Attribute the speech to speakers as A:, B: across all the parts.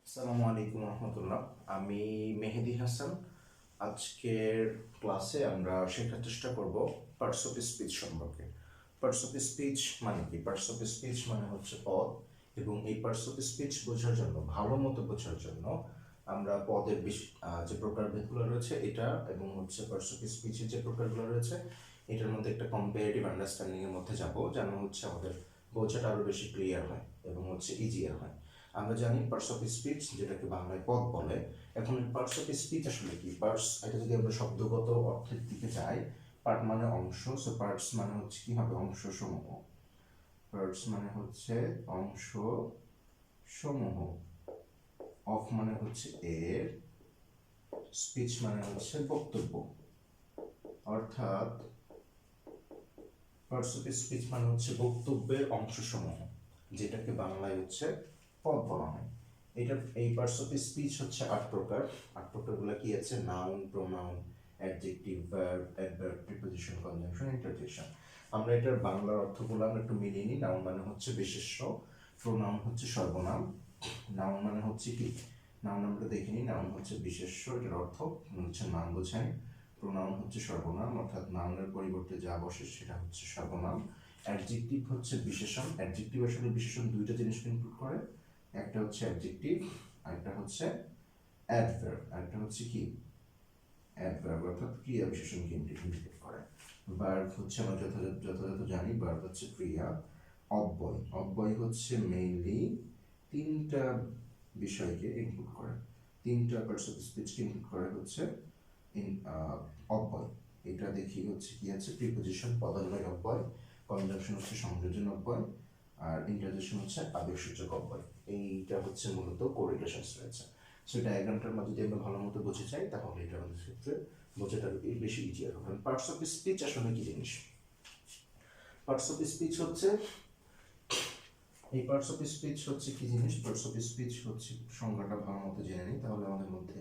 A: আসসালামু আলাইকুম রহমতুল্লাহ। আমি মেহেদি হাসান। আজকের ক্লাসে আমরা শেখার চেষ্টা করব পার্টস অফ স্পিচ সম্পর্কে। পার্টস অফ স্পিচ মানে কি? পার্টস অফ স্পিচ মানে হচ্ছে পদ, এবং এই পার্টস অফ স্পিচ বোঝার জন্য, ভালো মতো বোঝার জন্য আমরা পদের যে প্রকারভেদগুলো রয়েছে এটা, এবং হচ্ছে পার্টস অফ স্পিচের যে প্রকারগুলো রয়েছে এটার মধ্যে একটা কম্পারেটিভ আন্ডারস্ট্যান্ডিং এর মধ্যে যাব, যেন হচ্ছে আমাদের বোঝাটা আরো বেশি ক্লিয়ার হয় এবং হচ্ছে ইজিয়ার হয়। আমরা জানি পার্টস অফ স্পিচ, যেটাকে বাংলায় পদ বলে। এখন পার্টস অফ স্পিচ আসলে কি? পার্টস, এটা যদি আমরা শব্দগত অর্থের দিকে যাই, পার্ট মানে অংশ, সো পার্টস মানে হচ্ছে কি হবে? অংশ সমূহ। পার্টস মানে হচ্ছে অংশ সমূহ। অফ মানে হচ্ছে এর, স্পিচ মানে হচ্ছে বক্তব্য। অর্থাৎ পার্টস অফ স্পিচ মানে হচ্ছে বক্তব্যের অংশসমূহ, যেটাকে বাংলায় হচ্ছে পদ বলা হয়। এই পার্টস অফ স্পিচ হচ্ছে 8 প্রকার। 8 প্রকারগুলো কি আছে? Noun, pronoun, adjective, verb, adverb, preposition, conjunction, interjection. আমরা এটার বাংলার অর্থগুলো আমরা একটু মিলিয়ে নিই। নাউন মানে হচ্ছে বিশেষ্য, প্রোনাউন হচ্ছে সর্বনাম। নাউন মানে হচ্ছে কি? নাউন আমরা দেখে নিই। নাউন হচ্ছে বিশেষ্য, এটার অর্থ হচ্ছে নাম বোঝায়। প্রোনাউন হচ্ছে সর্বনাম, অর্থাৎ নাউনের পরিবর্তে যা বসে সেটা হচ্ছে সর্বনাম। অ্যাডজেক্টিভ হচ্ছে বিশেষণ। অ্যাডজেক্টিভ আসলে বিশেষণ দুইটা জিনিসকে ইনক্লুড করে। একটা হচ্ছে অ্যাডজেক্টিভ, আরেকটা হচ্ছে অ্যাডভার্ব। আরেকটা হচ্ছে কি? অ্যাডভার্ব, অর্থাৎ ক্রিয়া বিশেষণকে ইন্ডিকেট করে। ভার্ব হচ্ছে আমরা যথাযথ জানি, ভার্ব হচ্ছে ক্রিয়া। অব্যয়, অব্যয় হচ্ছে মেইনলি তিনটা বিষয়কে ইনক্লুড করে, তিনটা পার্টস অফ স্পিচকে ইনক্লুড করে হচ্ছে অব্যয়। এটা দেখি হচ্ছে কি আছে? প্রিপোজিশন, পদান্বয় অব্যয়। কনজাংশন হচ্ছে সংযোজন অব্যয়। আর ইন্টারজেকশন হচ্ছে আবেগসূচক অব্যয়। এইটা হচ্ছে মূলত কোরিলেশনস রয়েছে। সো ডায়াগ্রামটার মধ্যে যদি আমরা ভালো মতো বুঝে চাই, তাহলে এটা আমাদের ক্ষেত্রে বোঝাটা বেশি ইজিয়ার হবে। পার্টস অফ স্পিচ আসলে কি জিনিস? পার্টস অফ স্পিচ হচ্ছে, এই পার্টস অফ স্পিচ হচ্ছে কি জিনিস? পার্টস অফ স্পিচ হচ্ছে, সংজ্ঞাটা ভালো মতো জেনে নিই, তাহলে আমাদের মধ্যে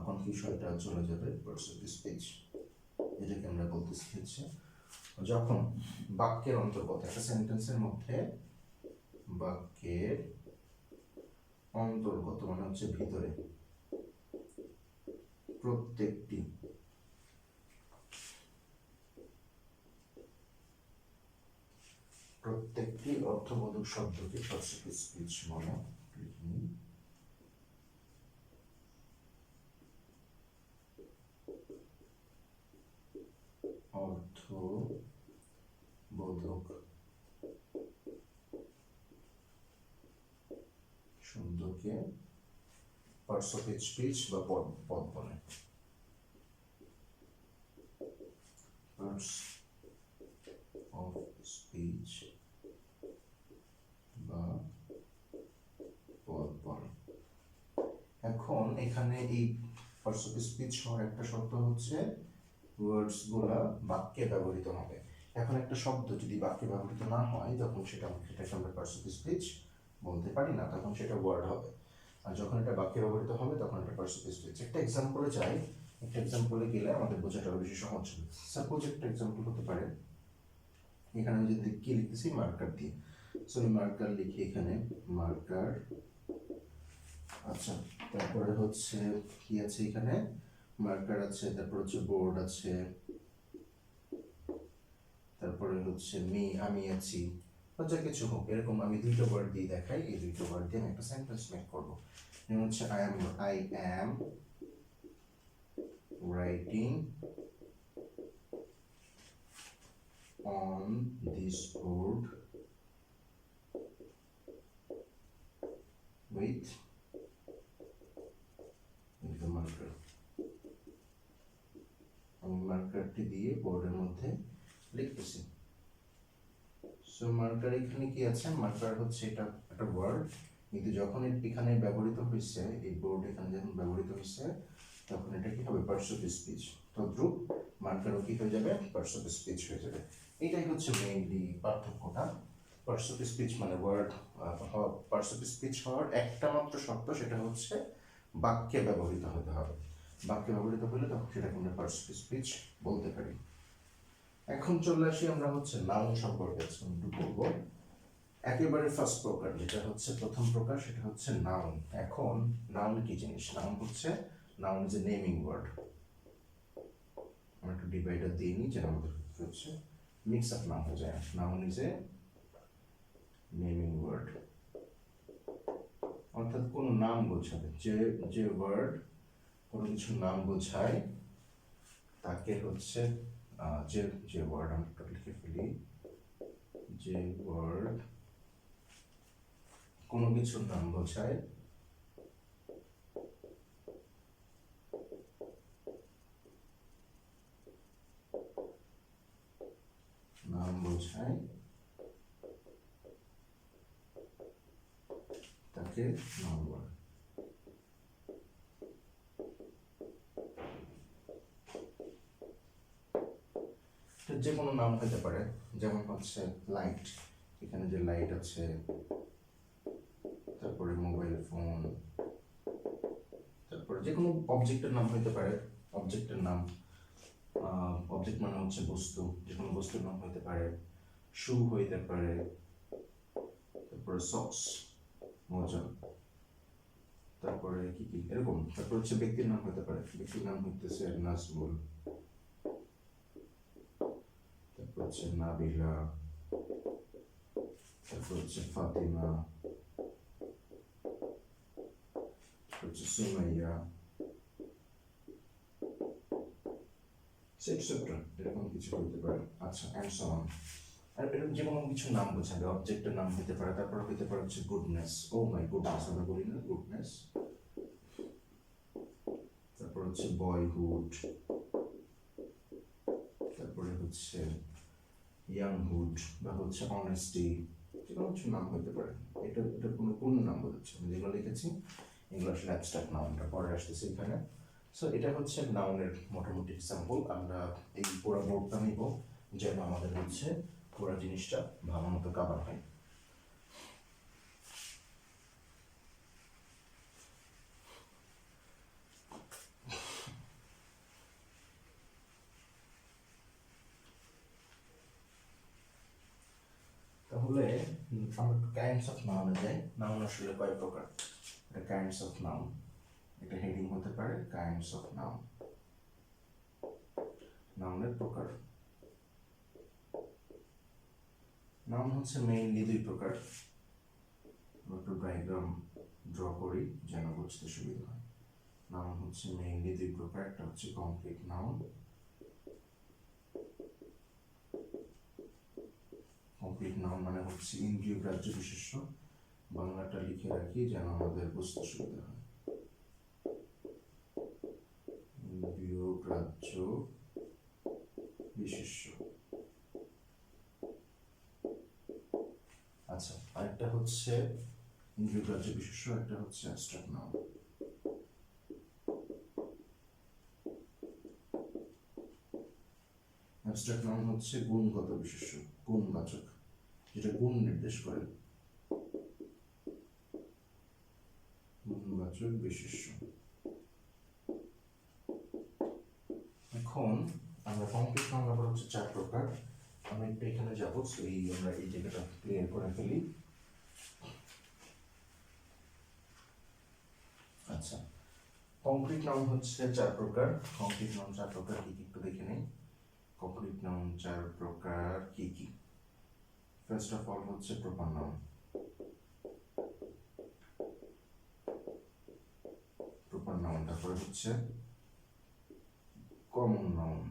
A: কনফিউশনটা চলে যাবে। পার্টস অফ স্পিচ, এটাকে আমরা বলতেছি হচ্ছে যখন বাক্যের অন্তর্গত, একটা সেন্টেন্সের মধ্যে বাক্যের অন্তর্গত মানে হচ্ছে ভিতরে প্রত্যেকটি অর্থবোধক শব্দকে পার্টস অফ স্পিচ বলে। অর্থবোধক শব্দকে পার্টস অফ স্পিচ বা পদ বলে। পার্টস অফ স্পিচ বা পদ বলে। এখন এখানে এই পার্টস অফ স্পিচ হওয়ার একটা শর্ত হচ্ছে ওয়ার্ডস গুলা বাক্যে ব্যবহৃত হবে। এখন একটা শব্দ যদি বাক্যে ব্যবহৃত না হয়, তখন সেটাকে আমরা পার্টস অফ স্পিচ বলতে পারি না, তখন সেটা ওয়ার্ড হবে। আর যখন এটা বাক্যে ব্যবহৃত হবে, তখন এটা পার্টস অফ স্পিচ। একটা এক্সাম্পলে যাই, একটা এক্সাম্পলে গেলে আমাদের বোঝাটা আরো বেশি সহজ হবে। সাপোজ একটা এক্সাম্পল হতে পারে, এখানে আমি যদি কি লিখতেছি? মার্কার দিয়ে। সো আমি মার্কার লিখি এখানে, মার্কার। আচ্ছা, তারপরে হচ্ছে কি আছে এখানে? মার্কার আছে, তারপর হচ্ছে বোর্ড আছে, তারপরে হচ্ছে আমি আছি, যা কিছু হোক, এরকম আমি দুইটা ওয়ার্ড দিয়ে দেখাই। এই দুইটা ওয়ার্ড দিয়ে আমি একটা সেন্টেন্স মেক করবো। যেমন হচ্ছে I am writing on this board with marker. আমি মার্কারটি দিয়ে বোর্ডের মধ্যে লিখতেছি। সো মার্কার এখানে কি আছে? মার্কার হচ্ছে এটা একটা ওয়ার্ড, কিন্তু যখন এখানে ব্যবহৃত হয়েছে, এই বোর্ড এখানে যখন ব্যবহৃত হয়েছে, তখন এটা কি হবে? Parts of speech. তদ্রূপ মার্কারও কি হয়ে যাবে? পার্টস অফ স্পিচ হয়ে যাবে। এটাই হচ্ছে মেইনলি পার্থক্যটা। পার্টস অফ স্পিচ মানে ওয়ার্ড, পার্টস অফ স্পিচ হওয়ার একটা মাত্র শর্ত, সেটা হচ্ছে বাক্যে ব্যবহৃত হতে হবে। বাক্যে ব্যবহৃত হলে তখন সেটাকে আমরা পার্টস অফ স্পিচ বলতে পারি। এখন চলে আসি আমরা হচ্ছে নাউন সম্পর্কে একটু বলবো। একেবারে ফার্স্ট প্রকার যেটা হচ্ছে প্রথম প্রকার সেটা হচ্ছে নাউন। এখন নাউন কি জিনিস? নাউন হচ্ছে, noun is a naming word. আমরা একটু ডিভাইডার দিয়ে নিই যেন আমাদের হচ্ছে মিক্স আপ না হয়ে যায়। Noun is a naming word, অর্থাৎ কোনো নাম বোঝাবে, যে যে ওয়ার্ড কোনো কিছুর নাম বোঝায় তাকে হচ্ছে যে যে ওয়ার্ড, আমি একটু লিখে ফেলি, যে ওয়ার্ড কোনো কিছুর নাম বোঝায় নাম বোঝায় তাকে নাম বলে। যে কোনো নাম হতে পারে, যেমন হচ্ছে লাইট, এখানে যে লাইট আছে, তারপরে মোবাইল ফোন, তারপরে যে কোনো অবজেক্টের নাম হতে পারে। অবজেক্টের নাম, অবজেক্ট মানে হচ্ছে বস্তু, যে কোনো বস্তুর নাম হতে পারে। শু হইতে পারে, তারপরে সক্স মোজা, তারপরে কি কি এরকম। তারপর হচ্ছে ব্যক্তির নাম হতে পারে, ব্যক্তির নাম হইতেছে নাজমুল, তারপর হচ্ছে নাবিলা, তারপর হচ্ছে ফাতিমা, হচ্ছে সুমাইয়া, সেটসেট্রা, এরকম কিছু হইতে পারে। আচ্ছা, অ্যান্ড সো অন। আর এরকম যে কোনো কিছু নাম বোঝাবে, অবজেক্টের নাম হতে পারে। তারপর হইতে পারে হচ্ছে গুডনেস, ও মাই গুডনেস, আমরা বলি না গুডনেস। তারপর হচ্ছে বয়হুড, তারপরে হচ্ছে ইয়াংহুড বা হচ্ছে অনেস্টি, যে কোনো কিছু নাম হইতে পারে। এটা এটা কোনো কোন নাম বোঝাচ্ছে, আমি যেগুলো লিখেছি এগুলো আসলে অ্যাবস্ট্রাক্ট নাউনটা পরে আসতেছে এখানে। সো এটা হচ্ছে নাউনের মোটামুটি এক্সাম্পল। আমরা এই পুরো বোর্ডটা নিব যেন আমাদের হচ্ছে পুরো জিনিসটা ভালো মতো কাভার হয়। তাহলে আমরা একটু কাইন্ডস অফ নাউনে যাই। নাউন আসলে কয় প্রকার? এটা কাইন্ডস অফ নাউন, এটা হেডিং হতে পারে কাইন্ডস অফ নাউন, নাউনের প্রকার। নাউন হচ্ছে মেইনলি দুই প্রকার। একটু ডায়াগ্রাম ড্র করি যেন বুঝতে সুবিধা হয়। নাউন হচ্ছে মেইনলি দুই প্রকার, একটা হচ্ছে কমপ্লিট নাউন। কমপ্লিট নাউন মানে হচ্ছে ইন্দ্রিয় গ্রাহ্য বিশেষ্য, বাংলাটা লিখে রাখি যেন আমাদের বুঝতে সুবিধা হয়। ইন্দ্রিয় গ্রাহ্য বিশেষ্য। আচ্ছা, আরেকটা হচ্ছে ইন্দ্রিয় গ্রাহ্য বিশেষ্য, একটা হচ্ছে অ্যাবস্ট্রাক্ট নাউন। অ্যাবস্ট্রাক্ট নাউন হচ্ছে গুণগত বিশেষ্য, গুণবাচক, যেটা গুণ নির্দেশ করে, গুণবাচক বিশেষ্য। এখন আমরা কমপ্লিট নাউন আবার হচ্ছে চার প্রকার। আমি একটু এখানে যাবো, এই আমরা এই জায়গাটা ক্লিয়ার করে ফেলি। আচ্ছা, কমপ্লিট নাউন হচ্ছে চার প্রকার। কমপ্লিট নাউন চার প্রকার কি কি একটু দেখে নেই। কমপ্লিট নাউন চার প্রকার কি কি? ফার্স্ট অফ অল হচ্ছে প্রপার নাউন। প্রপার নাউন, তারপরে হচ্ছে কমন নাউন,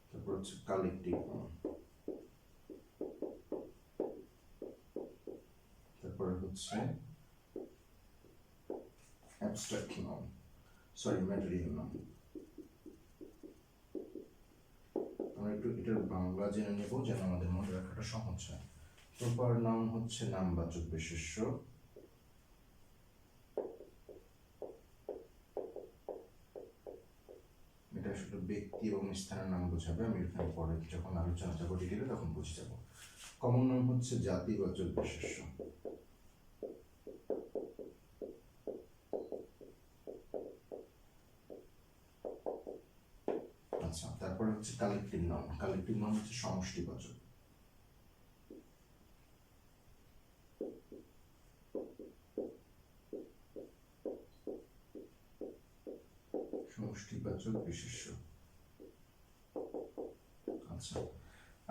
A: তারপর হচ্ছে কালেকটিভ নাউন, তারপরে হচ্ছে abstract noun, sorry material noun. আমরা একটু এটার বাংলা জেনে নেব যেন আমাদের মনে রাখাটা সহজ হয়। প্রপার নাউন হচ্ছে নামবাচক বিশেষ্য। এটা আসলে ব্যক্তি এবং স্থানের নাম বোঝাবে, আমি এখানে পরে যখন আলোচনা যাবো ডিটেলে তখন বুঝে যাব। কমন নাউন হচ্ছে জাতিবাচক বিশেষ্য। আচ্ছা, তারপরে হচ্ছে কালেকটিভ নাউন। কালেকটিভ নাউন হচ্ছে সমষ্টিবাচক। সমষ্টিবাচক বিশেষ্য। আচ্ছা,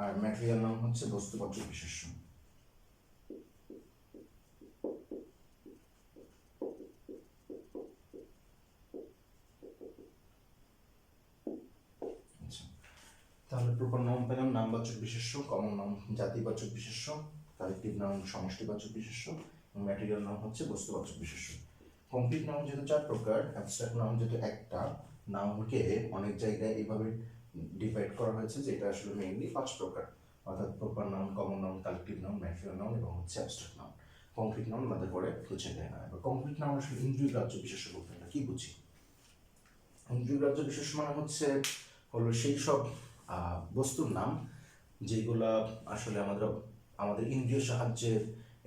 A: আর ম্যাটেরিয়াল নাউন হচ্ছে বস্তুবাচক বিশেষ্য। তাহলে প্রপার নাউন পেলাম নামবাচক বিশেষ্য, কমন নাউন জাতিবাচক বিশেষ্য, কালেকটিভ নাউন সমষ্টিবাচক বিশেষ্য এবং ম্যাটেরিয়াল নাউন হচ্ছে বস্তুবাচক বিশেষ্য। কমপ্লিট নাউন যেহেতু 4 প্রকার, অ্যাবস্ট্রাক্ট নাউন যেহেতু একটা, নাউনকে অনেক জায়গায় এইভাবে ডিভাইড করা হয়েছে যে এটা আসলে মেইনলি 5 প্রকার, অর্থাৎ proper noun, common noun, collective noun, material noun এবং হচ্ছে অ্যাবস্ট্রাক্ট নাউন। কমপ্লিট নাউন আলাদা করে বুঝে দেয় না। এবার কমপ্লিট নাউন আসলে ইন্দ্রিয়গ্রাহ্য বিশেষ্য বলতে আমরা কি বুঝি? ইন্দ্রিয়গ্রাহ্য বিশেষ্য মানে হলো সেই সব বস্তুর নাম যেগুলা আসলে আমাদের ইন্দ্রিয় সাহায্যে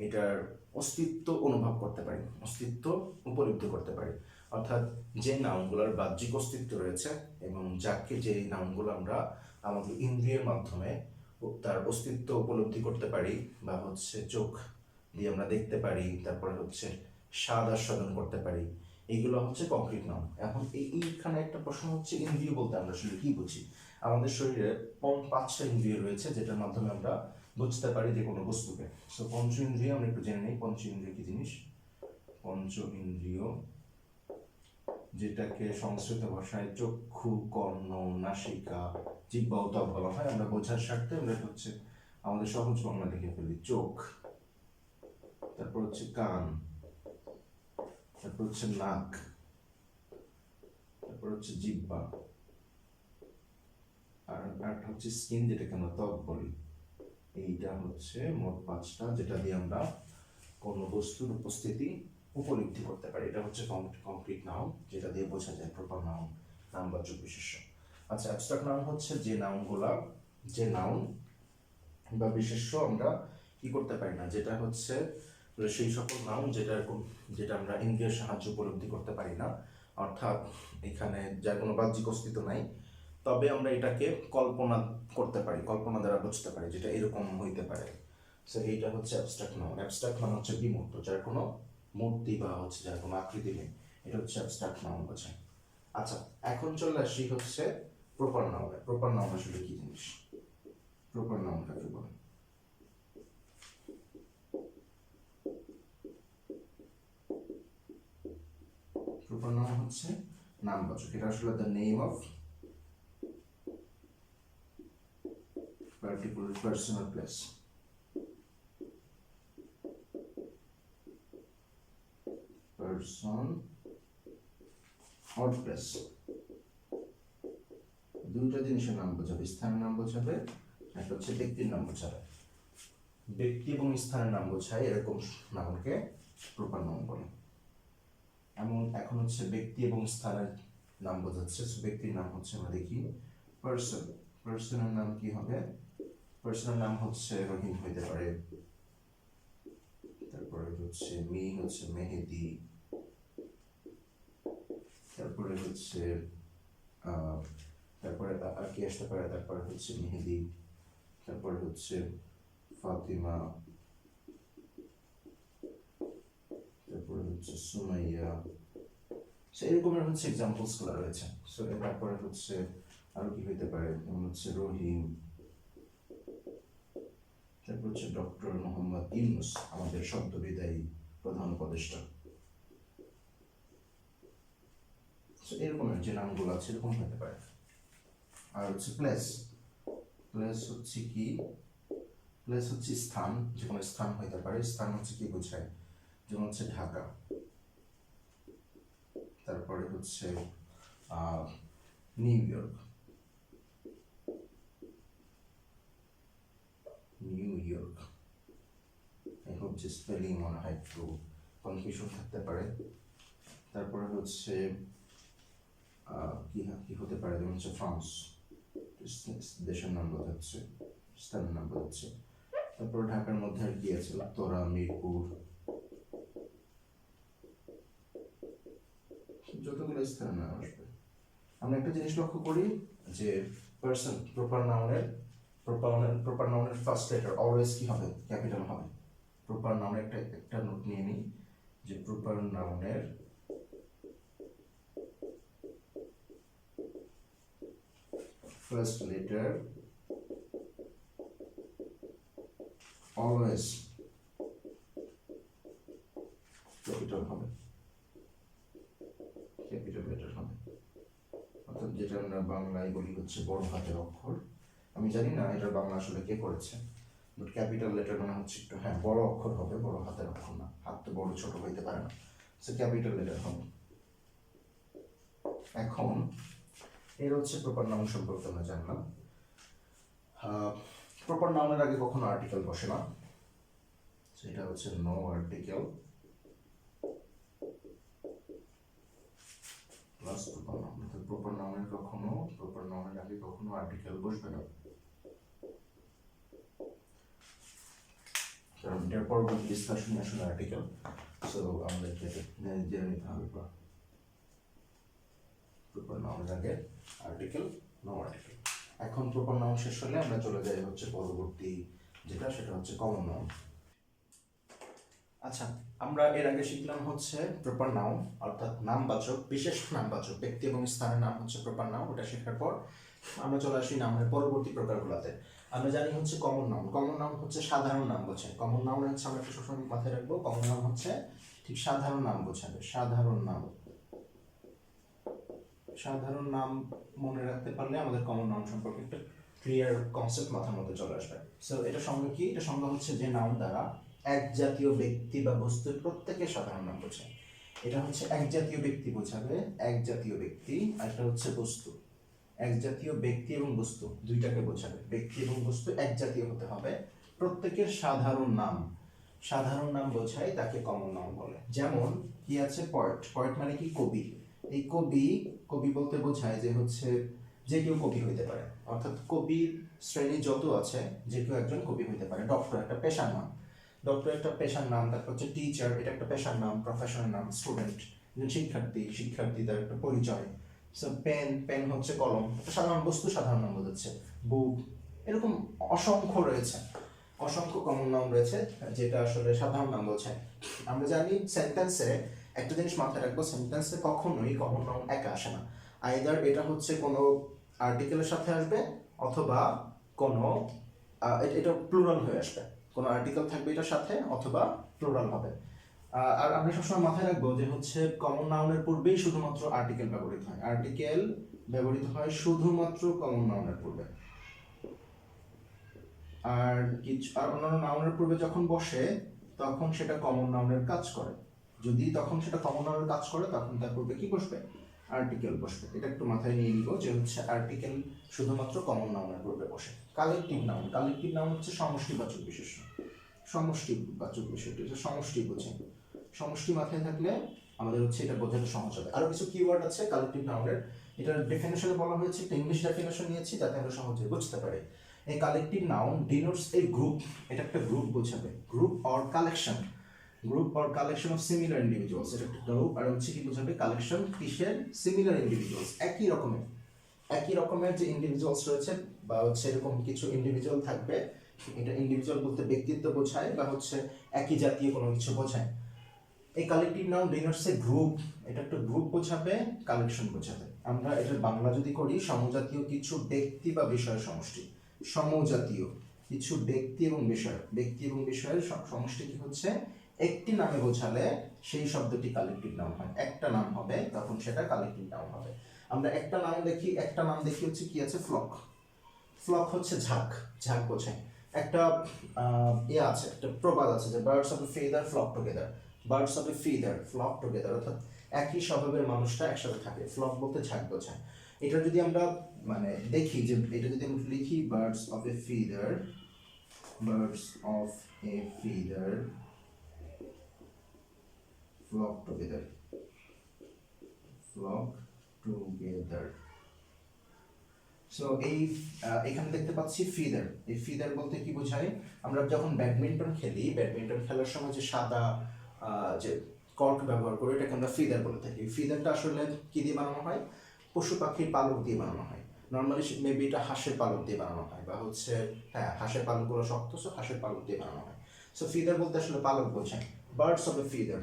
A: এটার অস্তিত্ব অনুভব করতে পারি, অস্তিত্ব উপলব্ধি করতে পারি। অর্থাৎ যে নাউনগুলোর বাহ্যিক অস্তিত্ব রয়েছে এবং যাকে যে নাউনগুলো আমরা আমাদের ইন্দ্রিয়ের মাধ্যমে তার অস্তিত্ব উপলব্ধি করতে পারি, বা হচ্ছে চোখ দিয়ে আমরা দেখতে পারি, তারপরে হচ্ছে স্বাদ আস্বাদন করতে পারি, এইগুলো হচ্ছে কংক্রিট নাউন। এখন এইখানে একটা প্রশ্ন হচ্ছে, ইন্দ্রিয় বলতে আমরা আসলে কি বুঝি? আমাদের শরীরে 5টা ইন্দ্রিয় রয়েছে যেটার মাধ্যমে আমরা বুঝতে পারি যে কোনো বস্তুকে। সো পঞ্চ ইন্দ্রিয় আমরা একটু জেনে নিই। পঞ্চ ইন্দ্রিয় কি জিনিস? পঞ্চ ইন্দ্রিয়, যেটাকে সংস্কৃত ভাষায় চক্ষু, কর্ণ, নাসিকা, জিহ্বা ও ত্বক বলা হয়। আমরা বোঝার স্বার্থে আমরা হচ্ছে আমাদের সহজ বাংলা লিখে ফেলি চোখ, তারপর হচ্ছে কান, তারপর হচ্ছে নাক, তারপর হচ্ছে জিহ্বা, আর হচ্ছে স্কিন, যেটাকে আমরা ত্বক বলি। এইটা হচ্ছে মোট 5টা যেটা দিয়ে আমরা কোনো বস্তুর উপস্থিতি উপলব্ধি করতে পারি। এটা হচ্ছে কংক্রিট নাউন, যেটা দিয়ে বোঝা যায় প্রপার নাউন, নামবাচক বিশেষ্য। আচ্ছা, অ্যাবস্ট্রাক্ট নাউন হচ্ছে যে নাউন বা বিশেষ্য আমরা কি করতে পারি না, যেটা হচ্ছে সেই সকল নাউন যেটা আমরা ইন্দ্রিয়ের সাহায্যে উপলব্ধি করতে পারি না, অর্থাৎ এখানে যার কোনো বাহ্যিক অস্তিত্ব নাই, তবে আমরা এটাকে কল্পনা করতে পারি, কল্পনা দ্বারা বুঝতে পারি, যেটা এরকম হইতে পারে। সো এইটা হচ্ছে অ্যাবস্ট্রাক্ট নাউন। অ্যাবস্ট্রাক্ট মানে হচ্ছে বিমূর্ত, যার কোনো মূর্তি বা হচ্ছে যার কোনো আকৃতি নেই, এটা হচ্ছে অ্যাবস্ট্রাক্ট নাউন বোঝায়। আচ্ছা, এখন চলে আসি হচ্ছে প্রপার নাউনে। প্রপার নাউন আসলে কি জিনিস? প্রপার নাউন কাকে বলে? প্রপার নাউন হচ্ছে নামবাচক। এটা আসলে the name of particular person or place. Person or place, দুইটা জিনিসের নাম বোঝাবে, স্থানের নাম বোঝাবে, একটা হচ্ছে ব্যক্তির নাম বোঝাবে। ব্যক্তি এবং স্থানের নাম বোঝায় এরকম নামকে প্রপার নাউন বলে। এখন হচ্ছে ব্যক্তি এবং স্থানের নাম বোঝাচ্ছে। ব্যক্তির নাম হচ্ছে আমরা দেখি পার্সন। পার্সনের নাম কি হবে? পার্সনের নাম হচ্ছে রহিম হইতে পারে, তারপরে হচ্ছে মেহেদি, তারপরে হচ্ছে তারপরে আর কি আসতে পারে, তারপরে হচ্ছে মেহেদি, তারপরে হচ্ছে ফাতিমা, তারপরে হচ্ছে সুমাইয়া। এরকমের হচ্ছে এক্সাম্পলস গুলো রয়েছে। সো তারপরে হচ্ছে আরো কি হইতে পারে, যেমন হচ্ছে রহিম, তারপর হচ্ছে ডক্টর মোহাম্মদ ইউনূস, আমাদের শব্দবিদায়ী প্রধান উপদেষ্টা। এরকমের যে নামগুলো আছে এরকম হতে পারে। আর হচ্ছে প্লেস। প্লেস হচ্ছে কি? প্লেস হচ্ছে স্থান, যে কোনো স্থান হইতে পারে। স্থান হচ্ছে কি বোঝায়? যেমন হচ্ছে ঢাকা, তারপরে হচ্ছে নিউ ইয়র্ক, এই হচ্ছে স্পেলিং মনে হয় একটু কনফিউশন থাকতে পারে। তারপরে হচ্ছে কি হতে পারে, যেমন হচ্ছে ফ্রান্স, দেশের নাম বোঝাচ্ছে, স্থানের নাম বোঝাচ্ছে। তারপর ঢাকার মধ্যে আর কি আছে, উত্তরা, মিরপুর, যতগুলো স্থানের নাম আসবে। আমরা একটা জিনিস লক্ষ্য করি, যে পার্সন প্রপার নাউনের ফার্স্ট লেটার অলওয়েজ কি হবে, ক্যাপিটাল হবে। প্রপার নাউনের একটা নোট নিয়ে নিই, যে প্রপার নাউনের ফার্স্ট লেটার অলওয়েজ ক্যাপিটাল হবে, ক্যাপিটাল লেটার হবে। অর্থাৎ যেটা আমরা বাংলায় বলি হচ্ছে বড় হাতের অক্ষর। আমি জানি না এটার বাংলা আসলে কে করেছে, বাট ক্যাপিটাল লেটার মানে হচ্ছে একটু, হ্যাঁ, বড় অক্ষর হবে, বড় হাতের অক্ষর না, হাত তো বড় ছোট হইতে পারে না, সো ক্যাপিটাল লেটার হবে। এখন এর হচ্ছে প্রপার নাউন সম্পর্কে আমরা জানলাম। প্রপার নাউনের আগে কখনো আর্টিকেল বসে না, সেটা হচ্ছে no article plus proper noun. Proper নাউনের আগে কখনো আর্টিকেল বসবে না, কারণ এটার পরবর্তী ডিসকাশন আসলে আর্টিকেল, সো আমাদেরকে জেনে নিতে হবে। প্রপার নাউনের আগে আর্টিকেল, নো আর্টিকেল। এখন প্রপার নাউন শেষ হলে আমরা চলে যাই হচ্ছে পরবর্তী যেটা, সেটা হচ্ছে কমন নাউন। আচ্ছা, আমরা এর আগে শিখলাম হচ্ছে প্রপার নাউন, অর্থাৎ নামবাচক, বিশেষ নামবাচক ব্যক্তি এবং স্থানের নাম হচ্ছে প্রপার নাউন। ওটা শেখার পর আমরা চলে আসি নামের পরবর্তী প্রকারগুলোতে। আমরা জানি হচ্ছে কমন নাউন। কমন নাউন হচ্ছে সাধারণ নাম বোঝায়। কমন নাউন হচ্ছে, আমরা একটা সবসময় মাথায় রাখবো, কমন নাউন হচ্ছে ঠিক সাধারণ নাম বোঝাবে। সাধারণ নাম, সাধারণ নাম মনে রাখতে পারলে আমাদের কমন নাউন সম্পর্কে একটা ক্লিয়ার কনসেপ্ট মাথার মধ্যে চলে আসবে। সো এটা সংজ্ঞা কি? এটা সংজ্ঞা হচ্ছে যে নাউন দ্বারা এক জাতীয় ব্যক্তি বা বস্তুর প্রত্যেকের সাধারণ নাম বোঝায়। এটা হচ্ছে এক জাতীয় ব্যক্তি বোঝাবে, এক জাতীয় ব্যক্তি, আর এটা হচ্ছে বস্তু। এক জাতীয় ব্যক্তি এবং বস্তু দুইটাকে বোঝাবে। ব্যক্তি এবং বস্তু এক জাতীয় হতে হবে, প্রত্যেকের সাধারণ নাম, সাধারণ নাম বোঝায়, তাকে কমন নাউন বলে। যেমন কি আছে, পয়েট। পয়েট মানে কি? কবি। এই কবি, কবি বলতে বোঝায় যে হচ্ছে যে কেউ কবি হইতে পারে, অর্থাৎ কবির শ্রেণী যত আছে যে কেউ একজন কবি হইতে পারে। ডক্টর একটা পেশার নাম, ডক্টর একটা পেশার নাম। তারপর হচ্ছে টিচার, এটা একটা পেশার নাম, প্রফেশনের নাম। স্টুডেন্ট, শিক্ষার্থী, শিক্ষার্থী তার একটা পরিচয়। সো পেন, পেন হচ্ছে কলম, একটা সাধারণ বস্তু, সাধারণ নাম বোঝাচ্ছে। বুক, এরকম অসংখ্য রয়েছে, অসংখ্য কমন নাউন রয়েছে যেটা আসলে সাধারণ নাম বোঝায়। আমরা জানি সেন্টেন্সে একটা জিনিস মাথায় রাখবো, সেন্টেন্সে কখনোই কমন নাউন একা আসে না। আইদার এটা হচ্ছে কোনো আর্টিকেলের সাথে আসবে, অথবা কোনো এটা প্লুরাল হয়ে আসবে। কোনো আর্টিকেল থাকবে এটার সাথে, অথবা প্লুরাল হবে। আর আমরা সবসময় মাথায় রাখবো যে হচ্ছে কমন নাউনের পূর্বেই শুধুমাত্র আর্টিকেল ব্যবহৃত হয়। আর্টিকেল ব্যবহৃত হয় শুধুমাত্র কমন নাউনের পূর্বে। আর কিছু আর অন্যান্য নাউনের পূর্বে যখন বসে তখন সেটা কমন নাউনের কাজ করে। যদি তখন সেটা কমন নাউনের কাজ করে তখন তার পূর্বে কি বসবে? আর্টিকেল বসবে। এটা একটু মাথায় নিয়ে নিব যে হচ্ছে আর্টিকেল শুধুমাত্র কমন নাউনের পূর্বে বসে। কালেকটিভ নাউন, কালেকটিভ নাউন হচ্ছে সমষ্টিবাচক বিশেষ্য। সমষ্টিবাচক বিশেষ্য হচ্ছে সমষ্টি বোঝে। সমষ্টি মাথায় থাকলে আমাদের হচ্ছে এটা বোঝাতে সহজ হবে। আরো কিছু কিওয়ার্ড আছে কালেকটিভ নাউনের, এটার ডেফিনেশনে বলা হয়েছে, একটা ইংলিশ ডেফিনেশন নিয়েছি যাতে আমরা সহজে বুঝতে পারি। A collective noun denotes a group, এটা একটা গ্রুপ বোঝাবে, group or collection, group or collection of similar individuals. এটা একটা গ্রুপ, আর হচ্ছে কি বোঝাবে? কালেকশন, কিসের? সিমিলার ইন্ডিভিজুয়ালস, একই রকমের যে ইন্ডিভিজুয়ালস রয়েছে, বা হচ্ছে এরকম কিছু ইন্ডিভিজুয়াল থাকবে। এটা ইন্ডিভিজুয়াল বলতে ব্যক্তিত্ব বোঝায়, বা হচ্ছে একই জাতীয় কোনো কিছু বোঝায়। এই কালেকটিভ নাউন ডিনোটস এ গ্রুপ, এটা একটা গ্রুপ বোঝাবে, কালেকশন বোঝাবে। আমরা এটার বাংলা যদি করি, সমজাতীয় কিছু ব্যক্তি বা বিষয়ের সমষ্টি। সমজাতীয় কিছু ব্যক্তি এবং বিষয়, ব্যক্তি এবং বিষয়ের সমষ্টি কি হচ্ছে? একটি নামে বোঝালে সেই শব্দটি কালেকটিভ নাউন হয়। একটা নাম হবে তখন সেটা কালেকটিভ নাউন হবে। আমরা একটা নাম দেখি, একটা নাম দেখি হচ্ছে কি আছে? ফ্লক। ফ্লক হচ্ছে ঝাঁক, ঝাঁক বোঝায়। একটা আছে, একটা প্রবাদ আছে যে birds of a feather flock together. Birds of a feather flock together, অর্থাৎ একই স্বভাবের মানুষটা একসাথে থাকে। ফ্লক বলতে ঝাঁক বোঝায়। এটা যদি আমরা মানে দেখি যে এটা যদি আমরা লিখি, birds of a feather, birds of a feather flock together, flock together. So এই এখানে দেখতে পাচ্ছি ফিদার। এই ফিদার বলতে কি বোঝায়? আমরা যখন ব্যাডমিন্টন খেলি, ব্যাডমিন্টন খেলার সময় যে সাদা যে কর্ক ব্যবহার করি, এটাকে আমরা ফিদার বলে থাকি। ফিদারটা আসলে কি দিয়ে বানানো হয়? পশু পাখির পালক দিয়ে বানানো হয়। নর্মালি মেবি এটা হাঁসের পালক দিয়ে বানানো হয়, বা হচ্ছে হ্যাঁ হাঁসের পালকগুলো শক্ত, সো হাঁসের পালক দিয়ে বানানো হয়। সো ফিদার বলতে আসলে পালক বোঝায়। বার্ডস অফ এ ফিদার,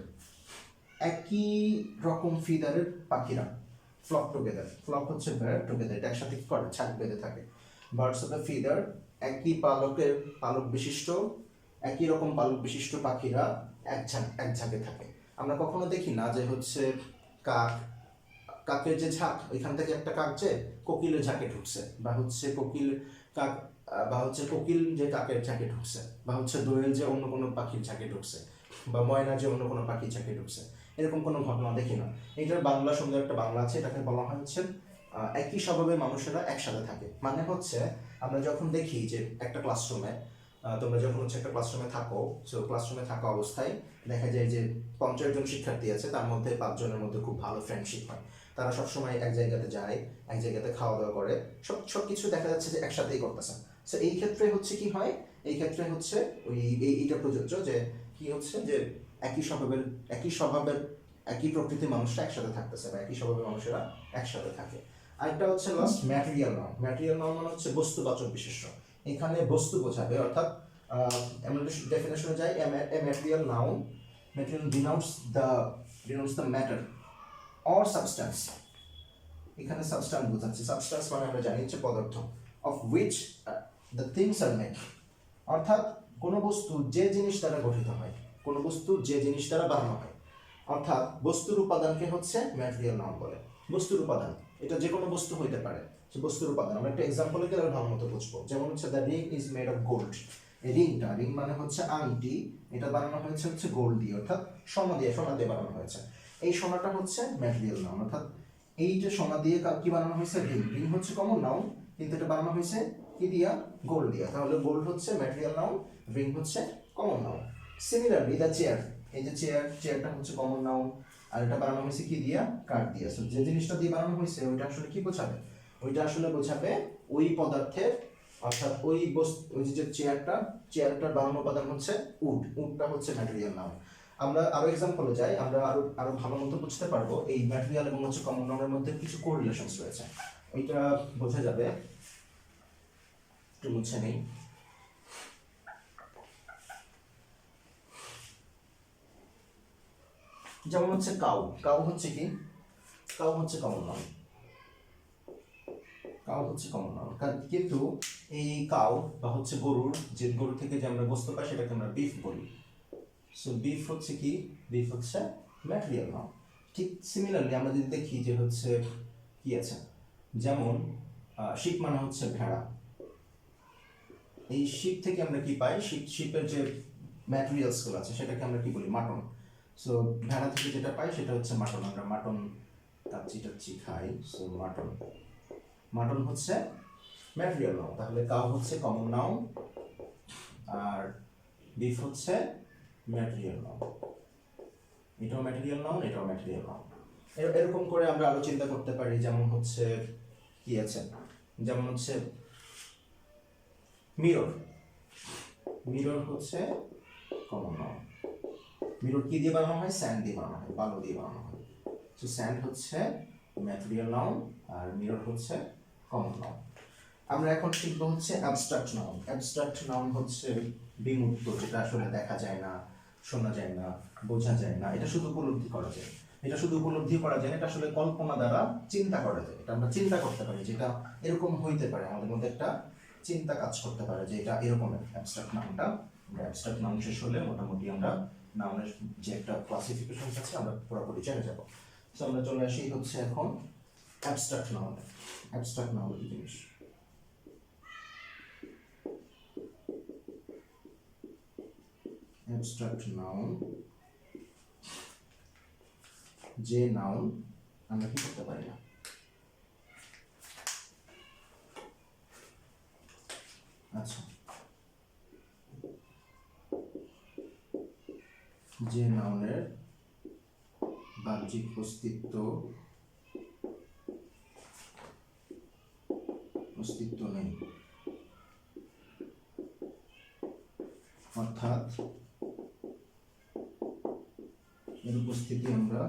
A: একই রকম ফিদারের পাখিরা, ফ্লক টুগেদার, ফ্লক হচ্ছে বার্ড, টুগেদার এটা একসাথে কি করে, ছাদ বেঁধে থাকে। বার্ডস অফ এ ফিদার, একই পালক বিশিষ্ট, একই রকম পালক বিশিষ্ট পাখিরা এক ঝাঁকে থাকে। আমরা কখনো দেখি না যে হচ্ছে কাক, কাকের যে ঝাঁক, ওইখান থেকে একটা কাক যে কোকিলের ঝাঁকে ঢুকছে, বা হচ্ছে কোকিল কাক, বা হচ্ছে কোকিল যে কাকের ঝাঁকে ঢুকছে, বা হচ্ছে দোয়েল যে অন্য কোনো পাখির ঝাঁকে ঢুকছে, বা ময়না যে অন্য কোনো পাখির ঝাঁকে ঢুকছে, এরকম কোনো ঘটনা দেখি না। এটার বাংলা সুন্দর একটা বাংলা আছে, এটাকে বলা হয় হচ্ছে একই স্বভাবের মানুষেরা একসাথে থাকে। মানে হচ্ছে আমরা যখন দেখি যে একটা ক্লাসরুমে, তোমরা যখন হচ্ছে একটা ক্লাসরুমে থাকো, সো ক্লাসরুমে থাকা অবস্থায় দেখা যায় যে 50 জন শিক্ষার্থী আছে, তার মধ্যে 5 জনের মধ্যে খুব ভালো ফ্রেন্ডশিপ হয়, তারা সবসময় এক জায়গাতে যায়, এক জায়গাতে খাওয়া দাওয়া করে, সব কিছু দেখা যাচ্ছে যে একসাথেই করতেছে। সো এই ক্ষেত্রে হচ্ছে কি হয়, এই ক্ষেত্রে হচ্ছে ওই এইটা প্রযোজ্য যে কি হচ্ছে যে একই স্বভাবের একই স্বভাবের একই প্রকৃতির মানুষরা একসাথে থাকতেছে, বা একই স্বভাবের মানুষেরা একসাথে থাকে। আরেকটা হচ্ছে last material noun. Material noun মানে হচ্ছে বস্তুবাচক বিশেষ্য, এখানে বস্তু বোঝাবে, অর্থাৎ আমরা ডেফিনেশনে যাই, a material noun, material denotes the matter or substance, এখানে সাবস্ট্যান্স বোঝাচ্ছে। সাবস্ট্যান্স মানে আমরা জানি হচ্ছে পদার্থ, of which the things are made, অর্থাৎ কোনো বস্তু যে জিনিস দ্বারা গঠিত হয়, কোনো বস্তু যে জিনিস দ্বারা বানানো হয়, অর্থাৎ বস্তুর উপাদানকে হচ্ছে ম্যাটেরিয়াল নাউন বলে। বস্তুর উপাদান এটা যে কোনো বস্তু হইতে পারে, সে বস্তুর উপাদান। আমরা একটা এক্সাম্পলে গেলে ভালো মতো বুঝবো, যেমন হচ্ছে the ring is made of gold, এই রিং মানে হচ্ছে আংটি, এটা বানানো হয়েছে হচ্ছে গোল্ড দিয়ে, অর্থাৎ সোনা দিয়ে বানানো হয়েছে। এই সোনাটা হচ্ছে ম্যাটেরিয়াল নাউন, অর্থাৎ এই যে সোনা দিয়ে কি বানানো হয়েছে, রিং হচ্ছে কমন নাউন, কিন্তু এটা বানানো হয়েছে কি দিয়া, গোল্ড দিয়া, তাহলে গোল্ড হচ্ছে ম্যাটেরিয়াল নাউন, রিং হচ্ছে common noun. Similarly the chair, এই যে চেয়ারটা হচ্ছে কমন নাউন, আর এটা বানানো হয়েছে কি দিয়া, কাঠ দিয়া। সো যে জিনিসটা দিয়ে বানানো হয়েছে ওইটা আসলে কি বোঝাবে, ওইটা আসলে বোঝাবে ওই পদার্থের, অর্থাৎ ওই যে চেয়ারটার বানানো উপাদান হচ্ছে উডটা হচ্ছে ম্যাটেরিয়াল নাউন। আমরা আরো এক্সাম্পলে যাই, আমরা আরো ভালো মতো বুঝতে পারবো এই ম্যাটেরিয়াল এবং হচ্ছে কমন নাউনের মধ্যে কিছু কোরিলেশনস রয়েছে, ওইটা বোঝা যাবে। একটু মুছে নেই। যেমন হচ্ছে কাউ হচ্ছে কি, কাউ হচ্ছে কমন নাউন, কিন্তু এই কাউ বা হচ্ছে গরু থেকে যে আমরা গোস্ত পাই সেটাকে আমরা বিফ বলি। সো বিফ হচ্ছে কি, বিফ হচ্ছে ম্যাটেরিয়াল নাউন। ঠিক সিমিলারলি আমরা যদি দেখি যে হচ্ছে কি আছে, যেমন শিপ মানে হচ্ছে ভেড়া, এই শিপ থেকে আমরা কি পাই, শিপের যে ম্যাটেরিয়ালস গুলো আছে সেটাকে আমরা কি বলি, মাটন। সো ভেড়া থেকে যেটা পাই সেটা হচ্ছে মাটন, আমরা মাটন কাচ্চি খাই, সো মাটন হচ্ছে ম্যাটেরিয়াল নাউন। তাহলে কাউ হচ্ছে কমন নাউন, আর বিফ হচ্ছে ম্যাটেরিয়াল নাউন, এটাও ম্যাটেরিয়াল নাউন, এটাও ম্যাটেরিয়াল নাউন। এরকম করে আমরা আরো চিন্তা করতে পারি, যেমন হচ্ছে কি আছে, যেমন হচ্ছে মিরর হচ্ছে কমন নাউন। মিরর কি দিয়ে বানানো হয়, স্যান্ড দিয়ে বানানো হয়, বালু দিয়ে বানানো হয়। সো স্যান্ড হচ্ছে ম্যাটেরিয়াল নাউন, আর মিরর হচ্ছে কমন নাউন। আমরা এখন শিখবো হচ্ছে অ্যাবস্ট্রাক্ট নাউন। অ্যাবস্ট্রাক্ট নাউন হচ্ছে বিমূর্ত, যেটা আসলে দেখা যায় না, শোনা যায় না, বোঝা যায় না, এটা শুধু উপলব্ধি করা যায়, এটা আসলে কল্পনা দ্বারা চিন্তা করা যায়, এটা আমরা চিন্তা করতে পারি যেটা এরকম হইতে পারে, আমাদের মধ্যে একটা চিন্তা কাজ করতে পারে যে এটা এরকম। অ্যাবস্ট্রাক্ট নাউনটা, অ্যাবস্ট্রাক্ট নাউন শেষ হলে মোটামুটি আমরা নাউনের যে একটা ক্লাসিফিকেশন আছে আমরা পুরোপুরি জেনে যাব। সো আমরা চলে আসি হচ্ছে এখন অ্যাবস্ট্রাক্ট নাউন। অ্যাবস্ট্রাক্ট নাউন কি জিনিস, অ্যাবস্ট্রাক্ট নাউন যে নাউন আমরা কি করতে পারি না, আচ্ছা, যে নাউনের বাহ্যিক অস্তিত্ব নেই, অর্থাৎ এর উপস্থিতি আমরা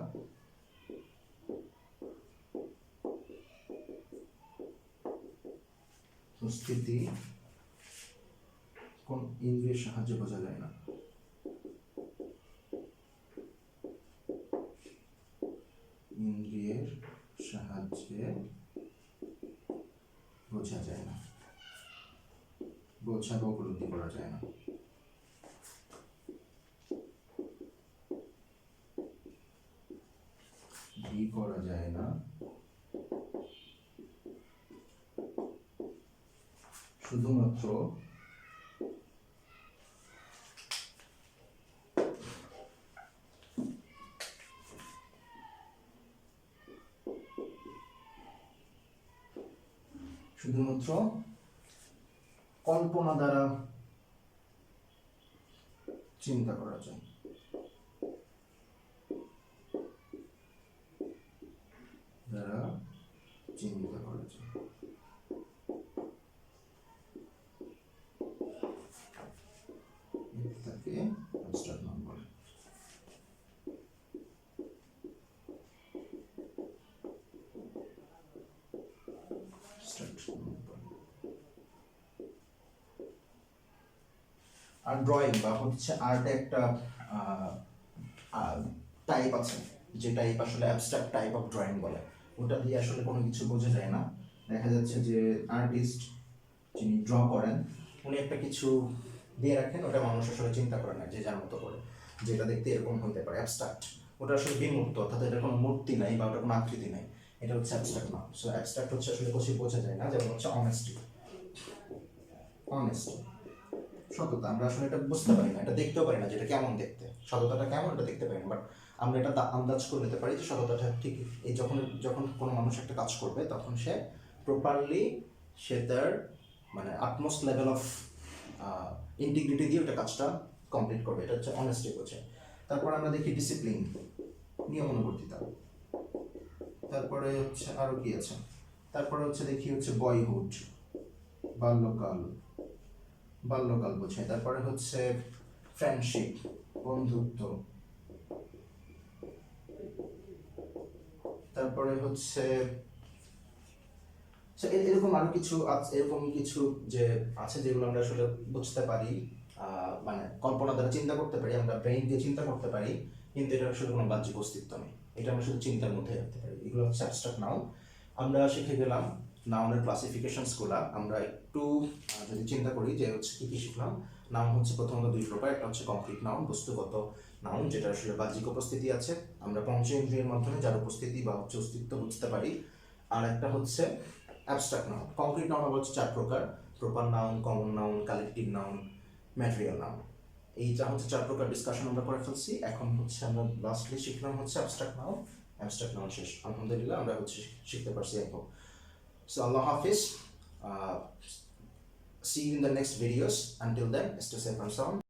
A: কোন ইন্দ্রিয়ের সাহায্যে বোঝা যায় না। ইন্দ্রিয়ের সাহায্যে বোঝা যায় না, বোঝা বা উপলব্ধি করা যায় না। করা যায় না, শুধুমাত্র কল্পনা দ্বারা চিন্তা করা যায়। দ্বারা চিন্তা করা যায়। এটাকে অ্যাবস্ট্রাক্ট নাউন বলে। আর ড্রয়িং বা হচ্ছে আর্টে একটা টাইপ আছে, যে টাইপ আসলে অ্যাবস্ট্রাক্ট টাইপ অফ ড্রয়িং বলে। ওটা দিয়ে আসলে কোনো কিছু বোঝা যায় না। দেখা যাচ্ছে যে আর্টিস্ট যিনি ড্র করেন উনি একটা কিছু দিয়ে রাখেন, ওটা মানুষ আসলে চিন্তা করে না যে যার মতো করে, যেটা দেখতে এরকম হতে পারে অ্যাবস্ট্রাক্ট। ওটা আসলে বিমূর্ত, অর্থাৎ এটার কোনো মূর্তি নাই বা ওটা কোনো আকৃতি নাই। এটা হচ্ছে অ্যাবস্ট্রাক্ট না। সো অ্যাবস্ট্রাক্ট হচ্ছে আসলে কিছু বোঝা যায় না, যেমন হচ্ছে অনেস্টি। সততা, আমরা আসলে এটা বুঝতে পারি না, এটা দেখতেও পারি না যেটা কেমন দেখতে, সততাটা কেমন এটা দেখতে পারি না, বাট আমরা এটা আন্দাজ করে নিতে পারি যে সততাটা ঠিক। এই যখন যখন কোনো মানুষ একটা কাজ করবে তখন সে প্রপারলি সে তার মানে আটমোস্ট লেভেল অফ ইন্টিগ্রিটি দিয়ে ওটা কাজটা কমপ্লিট করবে, এটা হচ্ছে অনেস্টি বোঝে। তারপর আমরা দেখি ডিসিপ্লিন, নিয়মানুবর্তিতা। তারপরে হচ্ছে আরো কি আছে, তারপরে হচ্ছে দেখি হচ্ছে বয়হুড, বাল্যকাল, বাল্যকাল বোঝায়। তারপরে হচ্ছে ফ্রেন্ডশিপ, বন্ধুত্ব। তারপরে হচ্ছে এরকম আরো কিছু এরকম কিছু যে আছে যেগুলো আমরা আসলে বুঝতে পারি, মানে কল্পনা দ্বারা চিন্তা করতে পারি, আমরা ব্রেইন দিয়ে চিন্তা করতে পারি, কিন্তু এটা আসলে কোনো বাহ্যিক অস্তিত্ব নেই, এটা আমরা শুধু চিন্তার মধ্যে রাখতে পারি। এগুলো হচ্ছে অ্যাবস্ট্রাক্ট নাউন। আমরা শিখে গেলাম নাউনের ক্লাসিফিকেশনসগুলো। আমরা একটু যদি চিন্তা করি যে হচ্ছে কি কি শিখলাম। নাউন হচ্ছে প্রথমত দুই প্রকার, একটা হচ্ছে কংক্রিট নাউন, বস্তুগত নাউন, যেটা আসলে বাহ্যিক উপস্থিতি আছে, আমরা পঞ্চেন্দ্রিয়ের মাধ্যমে যার উপস্থিতি বা হচ্ছে অস্তিত্ব বুঝতে পারি। আর একটা হচ্ছে অ্যাবস্ট্রাক্ট নাউন। কংক্রিট নাউন আবার হচ্ছে চার প্রকার: proper noun, common noun, collective noun, material noun. এইটা হচ্ছে চার প্রকার ডিসকাশন আমরা করে ফেলছি। এখন হচ্ছে আমরা লাস্টলি শিখলাম হচ্ছে অ্যাবস্ট্রাক্ট নাউন। অ্যাবস্ট্রাক্ট নাউন শেষ, আলহামদুলিল্লাহ আমরা হচ্ছে শিখতে পারছি এখন। So Allah Hafiz. See you in the next videos. Until then, stay safe and sound.